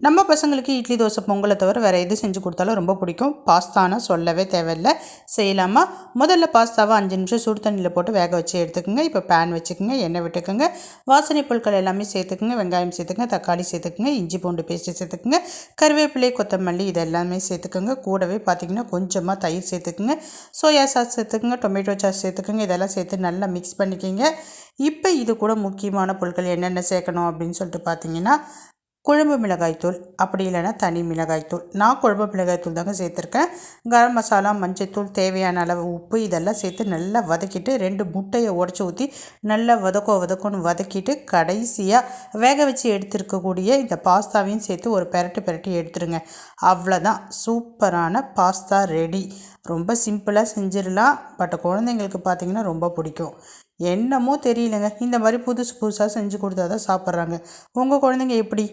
நம்ம பசங்களுக்கு இட்லி தோசை பொங்கலை தவிர வேறு எது செஞ்சு கொடுத்தாலும் ரொம்ப பிடிக்கும். பாஸ்தானா சொல்லவே தேவையில்லை. செய்யலாமா? முதல்ல பாஸ்தாவை 5 நிமிஷம் சுடு தண்ணியில் போட்டு வேக வச்சு எடுத்துக்கோங்க. இப்போ பேன் வச்சுக்கோங்க, எண்ணெய் விட்டுக்குங்க, வாசனை பொருட்கள் எல்லாமே சேர்த்துக்குங்க. வெங்காயம் சேர்த்துக்குங்க, தக்காளி சேர்த்துக்குங்க, இஞ்சி பூண்டு பேஸ்ட்டு சேர்த்துக்குங்க, கருவேப்பிலை, கொத்தமல்லி இது எல்லாமே சேர்த்துக்குங்க. கூடவே பார்த்திங்கன்னா கொஞ்சமாக தயிர் சேர்த்துக்குங்க, சோயா சாஸ் சேர்த்துக்குங்க, டொமேட்டோ சாஸ் சேர்த்துக்குங்க. இதெல்லாம் சேர்த்து நல்லா மிக்ஸ் பண்ணிக்கிங்க. இப்போ இது கூட முக்கியமான பொருட்கள் என்னென்ன சேர்க்கணும் அப்படின்னு சொல்லிட்டு பார்த்தீங்கன்னா, குழம்பு மிளகாய்த்தூள், அப்படி இல்லைன்னா தனி மிளகாய்த்தூள். நான் குழம்பு மிளகாய்த்தூள் தாங்க சேர்த்துருக்கேன். கரம் மசாலா, மஞ்சள்தூள், தேவையான அளவு உப்பு இதெல்லாம் சேர்த்து நல்லா வதக்கிட்டு 2 முட்டையை உடச்சி ஊற்றி நல்லா வதக்கணும் வதக்கிட்டு கடைசியாக வேக வச்சு எடுத்துருக்கக்கூடிய இந்த பாஸ்தாவையும் சேர்த்து ஒரு பெரட்டி எடுத்துருங்க. அவ்வளோதான், சூப்பரான பாஸ்தா ரெடி. ரொம்ப சிம்பிளாக செஞ்சிடலாம். பட் குழந்தைங்களுக்கு பார்த்திங்கன்னா ரொம்ப பிடிக்கும். என்னமோ தெரியலங்க, இந்த மாதிரி புதுசாக செஞ்சு கொடுத்தா தான் சாப்பிட்றாங்க. உங்கள் குழந்தைங்க எப்படி?